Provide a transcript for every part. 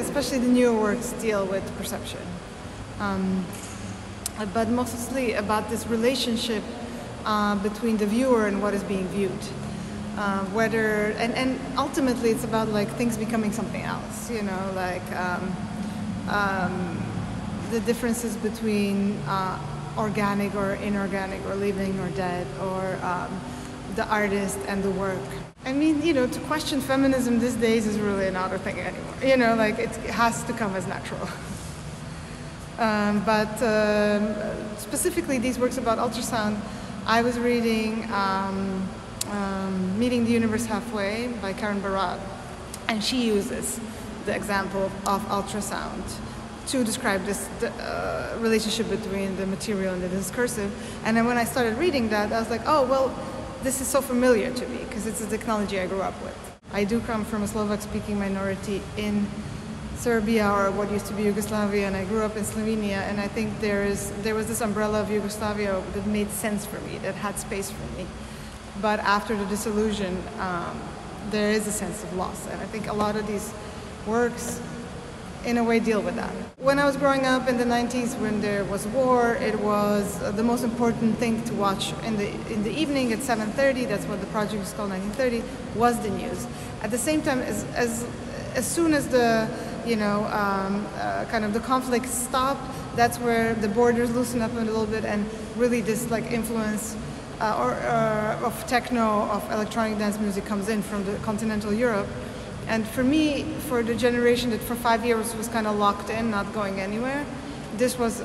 especially the newer works, deal with perception. But mostly about this relationship between the viewer and what is being viewed. And ultimately it's about like things becoming something else, you know, like the differences between organic or inorganic, or living or dead, or the artist and the work. I mean, you know, to question feminism these days is really not a thing anymore. You know, like it has to come as natural. But specifically these works about ultrasound, I was reading Meeting the Universe Halfway by Karen Barat, and she uses the example of ultrasound to describe this relationship between the material and the discursive. And then when I started reading that, I was like, oh, well, this is so familiar to me, because it's a technology I grew up with. I do come from a Slovak-speaking minority in Serbia, or what used to be Yugoslavia, and I grew up in Slovenia, and I think there was this umbrella of Yugoslavia that made sense for me, that had space for me. But after the dissolution, there is a sense of loss, and I think a lot of these works in a way deal with that. When I was growing up in the 90s, when there was war, it was the most important thing to watch in the evening at 7:30. That's what the project was called, 1930, was the news. At the same time, as soon as the kind of the conflict stopped, that's where the borders loosened up a little bit, and really this like influence of techno, of electronic dance music comes in from the continental Europe. And for me, for the generation that for 5 years was kind of locked in, not going anywhere, this was,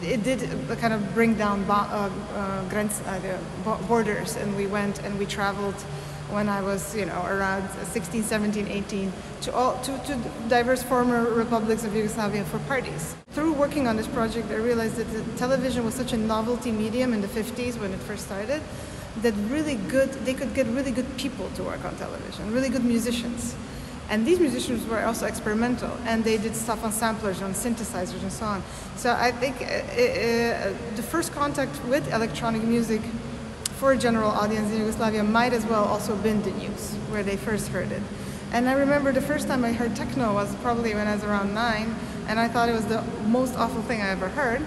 it did kind of bring down borders, and we went and we traveled when I was, you know, around 16, 17, 18, to diverse former republics of Yugoslavia for parties. Through working on this project, I realized that the television was such a novelty medium in the 50s when it first started, that they could get really good people to work on television, really good musicians. And these musicians were also experimental, and they did stuff on samplers, on synthesizers, and so on. So I think the first contact with electronic music for a general audience in Yugoslavia might as well also been the news, where they first heard it. And I remember the first time I heard techno was probably when I was around 9, and I thought it was the most awful thing I ever heard,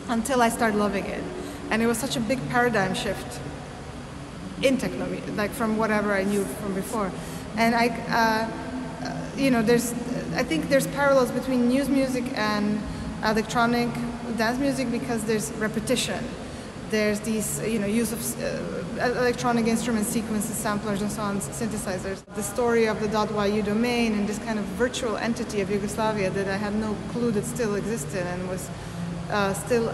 until I started loving it. And it was such a big paradigm shift in techno, like from whatever I knew from before. And you know, I think there's parallels between news music and electronic dance music, because there's repetition. There's these, you know, use of electronic instrument sequences, samplers, and so on, synthesizers. The story of the .yu domain and this kind of virtual entity of Yugoslavia that I had no clue that still existed and was still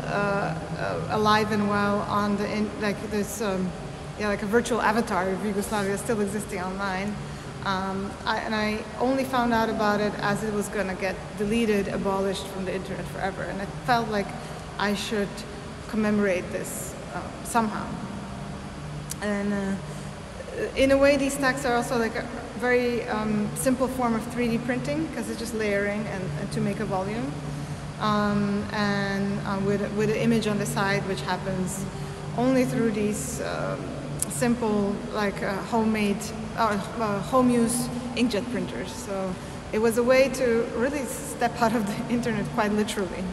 alive and well on like a virtual avatar of Yugoslavia still existing online. And I only found out about it as it was going to get deleted, abolished from the internet forever. And I felt like I should commemorate this somehow. And in a way, these stacks are also like a very simple form of 3D printing, because it's just layering and to make a volume. With an image on the side, which happens only through these simple, like homemade, home-use inkjet printers. So it was a way to really step out of the internet quite literally.